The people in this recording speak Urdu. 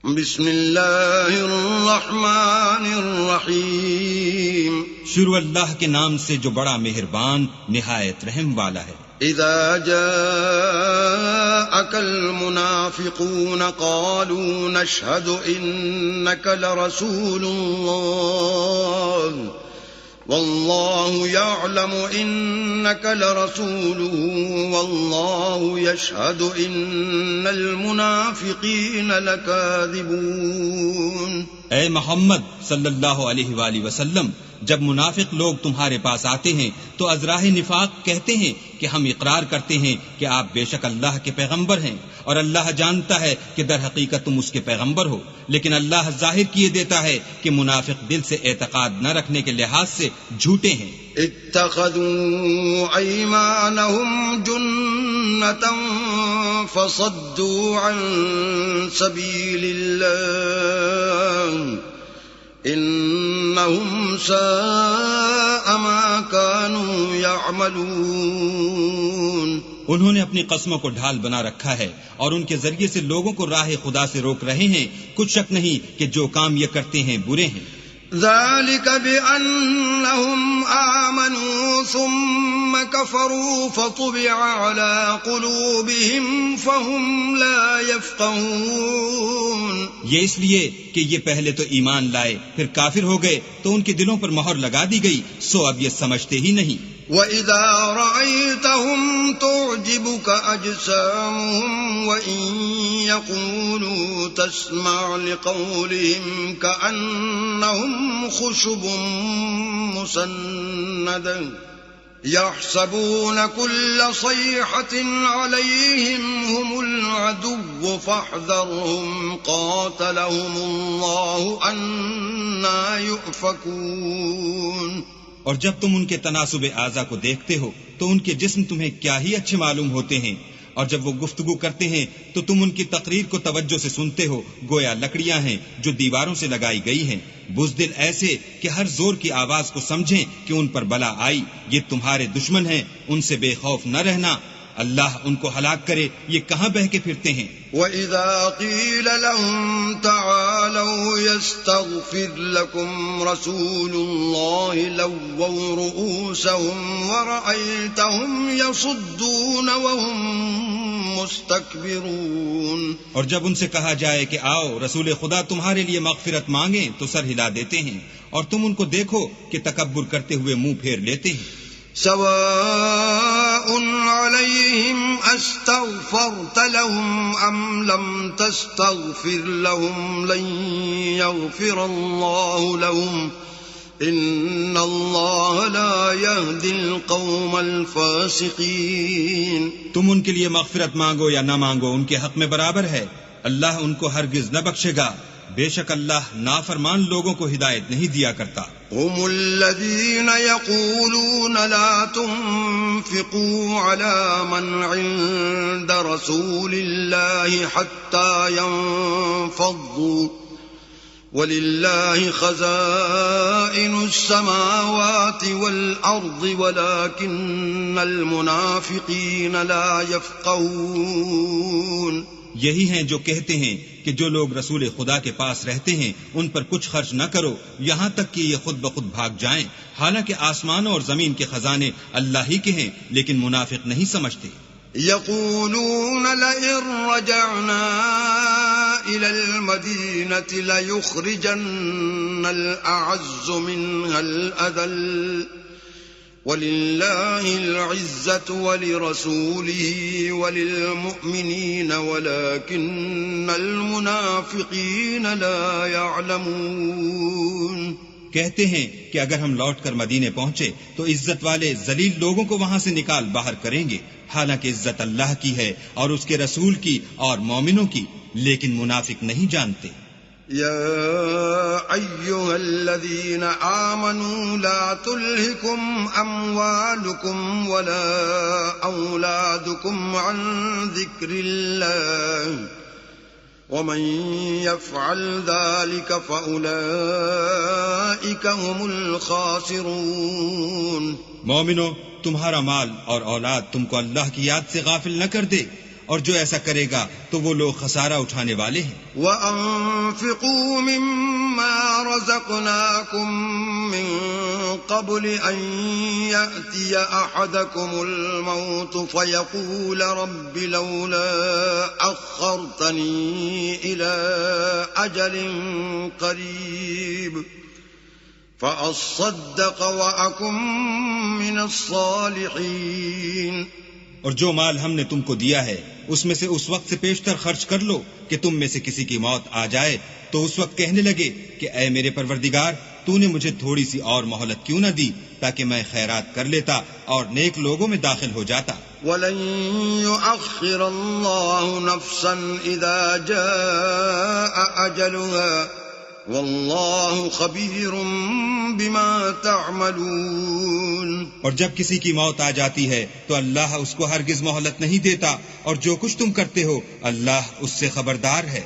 بسم اللہ الرحمن الرحیم شروع اللہ کے نام سے جو بڑا مہربان نہایت رحم والا ہے۔ اذا جاءك المنافقون قالوا نشهد انك لرسول الله والله يعلم انك لرسوله والله يشهد ان المنافقين لكاذبون۔ اے محمد صلی اللہ علیہ وآلہ وسلم، جب منافق لوگ تمہارے پاس آتے ہیں تو ازراہ نفاق کہتے ہیں کہ ہم اقرار کرتے ہیں کہ آپ بے شک اللہ کے پیغمبر ہیں، اور اللہ جانتا ہے کہ در حقیقت تم اس کے پیغمبر ہو، لیکن اللہ ظاہر کیے دیتا ہے کہ منافق دل سے اعتقاد نہ رکھنے کے لحاظ سے جھوٹے ہیں۔ اتخذوا ایمانهم جنة فصدوا عن سبیل اللہ انہم ساء ما كانوا يعملون۔ انہوں نے اپنی قسموں کو ڈھال بنا رکھا ہے اور ان کے ذریعے سے لوگوں کو راہ خدا سے روک رہے ہیں، کچھ شک نہیں کہ جو کام یہ کرتے ہیں برے ہیں۔ ذلك بأنهم آمنوا ثم كفروا فطبع على قلوبهم فهم لا يفقهون۔ یہ اس لیے کہ یہ پہلے تو ایمان لائے پھر کافر ہو گئے تو ان کے دلوں پر مہر لگا دی گئی، سو اب یہ سمجھتے ہی نہیں۔ وَإِذَا رَأَيْتَهُمْ تُعْجِبُكَ أَجْسَامُهُمْ وَإِن يَقُولُوا تَسْمَعْ لِقَوْلِهِمْ كَأَنَّهُمْ خُشُبٌ مُّسَنَّدَةٌ يَحْسَبُونَ كُلَّ صَيْحَةٍ عَلَيْهِمْ هُمُ الْعَدُوُّ فَاحْذَرْهُمْ قَاتَلَهُمُ اللَّهُ أَنَّىٰ يُؤْفَكُونَ۔ اور جب تم ان کے تناسب اعضا کو دیکھتے ہو تو ان کے جسم تمہیں کیا ہی اچھے معلوم ہوتے ہیں، اور جب وہ گفتگو کرتے ہیں تو تم ان کی تقریر کو توجہ سے سنتے ہو، گویا لکڑیاں ہیں جو دیواروں سے لگائی گئی ہیں، بزدل ایسے کہ ہر زور کی آواز کو سمجھیں کہ ان پر بلا آئی، یہ تمہارے دشمن ہیں، ان سے بے خوف نہ رہنا، اللہ ان کو ہلاک کرے، یہ کہاں بہہ کے پھرتے ہیں۔ وَإِذَا قِيلَ لَهُمْ تَعَالَوْا يَسْتَغْفِرْ لَكُمْ رَسُولُ اللَّهِ لَوَّوْا رُؤُوسَهُمْ وَرَأَيْتَهُمْ يَصُدُّونَ وَهُمْ مُسْتَكْبِرُونَ۔ اور جب ان سے کہا جائے کہ آؤ رسول خدا تمہارے لیے مغفرت مانگیں تو سر ہلا دیتے ہیں، اور تم ان کو دیکھو کہ تکبر کرتے ہوئے منہ پھیر لیتے ہیں۔ سواء عليهم استغفرت لهم ام لم تستغفر لهم لن يغفر الله لهم ان الله لا يهدي القوم الفاسقين۔ تم ان کے لیے مغفرت مانگو یا نہ مانگو ان کے حق میں برابر ہے، اللہ ان کو ہرگز نہ بخشے گا، بے شک اللہ نافرمان لوگوں کو ہدایت نہیں دیا کرتا۔ هم الذين يقولون لا تنفقوا على من عند رسول الله حتى ينفضوا ولله خزائن السماوات والأرض ولكن المنافقين لا يفقهون۔ یہی ہیں جو کہتے ہیں کہ جو لوگ رسول خدا کے پاس رہتے ہیں ان پر کچھ خرچ نہ کرو یہاں تک کہ یہ خود بخود بھاگ جائیں، حالانکہ آسمانوں اور زمین کے خزانے اللہ ہی کے ہیں، لیکن منافق نہیں سمجھتے۔ یقولون لئن رجعنا الى المدینة لیخرجن الاعز منها الاذل وَلِلَّهِ الْعِزَّةُ وَلِرَسُولِهِ وَلِلْمُؤْمِنِينَ وَلَكِنَّ الْمُنَافِقِينَ لَا يَعْلَمُونَ۔ کہتے ہیں کہ اگر ہم لوٹ کر مدینے پہنچے تو عزت والے ذلیل لوگوں کو وہاں سے نکال باہر کریں گے، حالانکہ عزت اللہ کی ہے اور اس کے رسول کی اور مومنوں کی، لیکن منافق نہیں جانتے۔ يا أيها الذين آمنوا لا تلهكم أموالكم ولا أولادكم عن ذكر الله ومن يفعل ذلك فأولئك هم الخاسرون۔ مومنو، تمہارا مال اور اولاد تم کو اللہ کی یاد سے غافل نہ کر دے، اور جو ایسا کرے گا تو وہ لوگ خسارہ اٹھانے والے ہیں۔ وَأَنفِقُوا مِمَّا رَزَقْنَاكُم مِّن قَبْلِ أَن يَأْتِيَ أَحَدَكُمُ الْمَوْتُ فَيَقُولَ رَبِّ لَوْلَا أَخَّرْتَنِي إِلَىٰ أَجَلٍ قَرِيبٍ فَأَصَّدَّقَ وَأَكُن مِّنَ الصَّالِحِينَ۔ اور جو مال ہم نے تم کو دیا ہے اس میں سے اس وقت سے پیشتر خرچ کر لو کہ تم میں سے کسی کی موت آ جائے تو اس وقت کہنے لگے کہ اے میرے پروردگار تو نے مجھے تھوڑی سی اور مہلت کیوں نہ دی تاکہ میں خیرات کر لیتا اور نیک لوگوں میں داخل ہو جاتا۔ وَلَن يُؤَخِّرَ اللَّهُ نَفْسًا إِذَا جَاءَ أَجَلُهَا وَاللَّهُ خَبِيرٌ بِمَا تَعْمَلُونَ۔ اور جب کسی کی موت آ جاتی ہے تو اللہ اس کو ہرگز مہلت نہیں دیتا، اور جو کچھ تم کرتے ہو اللہ اس سے خبردار ہے۔